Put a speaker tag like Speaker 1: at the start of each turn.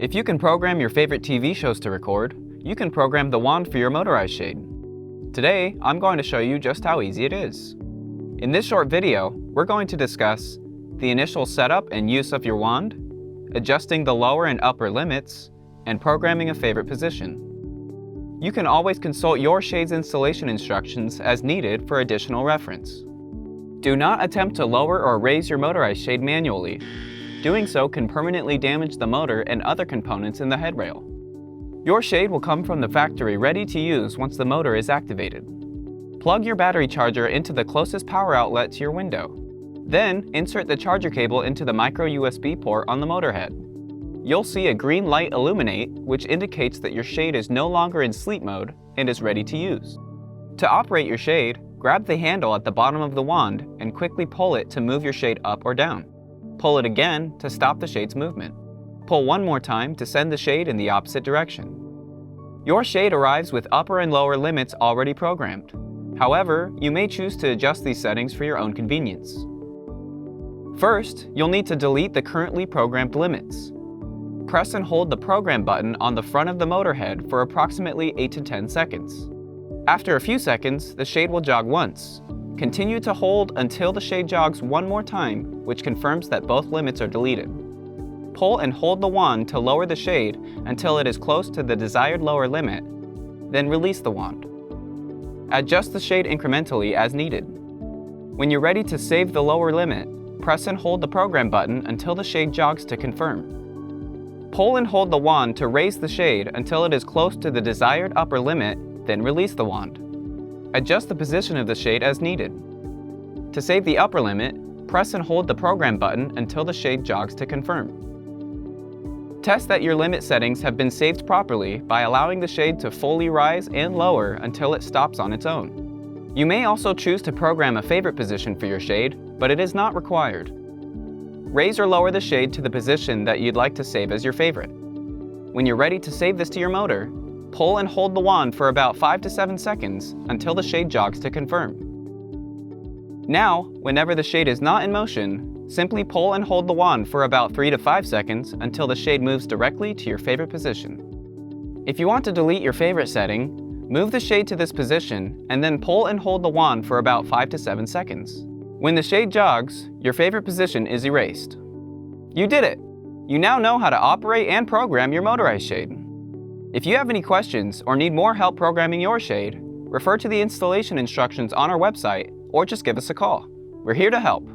Speaker 1: If you can program your favorite TV shows to record, you can program the wand for your motorized shade. Today, I'm going to show you just how easy it is. In this short video, we're going to discuss the initial setup and use of your wand, adjusting the lower and upper limits, and programming a favorite position. You can always consult your shade's installation instructions as needed for additional reference. Do not attempt to lower or raise your motorized shade manually. Doing so can permanently damage the motor and other components in the headrail. Your shade will come from the factory ready to use once the motor is activated. Plug your battery charger into the closest power outlet to your window. Then, insert the charger cable into the micro USB port on the motor head. You'll see a green light illuminate, which indicates that your shade is no longer in sleep mode and is ready to use. To operate your shade, grab the handle at the bottom of the wand and quickly pull it to move your shade up or down. Pull it again to stop the shade's movement. Pull one more time to send the shade in the opposite direction. Your shade arrives with upper and lower limits already programmed. However, you may choose to adjust these settings for your own convenience. First, you'll need to delete the currently programmed limits. Press and hold the program button on the front of the motor head for approximately 8 to 10 seconds. After a few seconds, the shade will jog once. Continue to hold until the shade jogs one more time, which confirms that both limits are deleted. Pull and hold the wand to lower the shade until it is close to the desired lower limit, then release the wand. Adjust the shade incrementally as needed. When you're ready to save the lower limit, press and hold the program button until the shade jogs to confirm. Pull and hold the wand to raise the shade until it is close to the desired upper limit, then release the wand. Adjust the position of the shade as needed. To save the upper limit, press and hold the program button until the shade jogs to confirm. Test that your limit settings have been saved properly by allowing the shade to fully rise and lower until it stops on its own. You may also choose to program a favorite position for your shade, but it is not required. Raise or lower the shade to the position that you'd like to save as your favorite. When you're ready to save this to your motor, pull and hold the wand for about 5 to 7 seconds until the shade jogs to confirm. Now, whenever the shade is not in motion, simply pull and hold the wand for about 3 to 5 seconds until the shade moves directly to your favorite position. If you want to delete your favorite setting, move the shade to this position and then pull and hold the wand for about 5 to 7 seconds. When the shade jogs, your favorite position is erased. You did it! You now know how to operate and program your motorized shade. If you have any questions or need more help programming your shade, refer to the installation instructions on our website or just give us a call. We're here to help.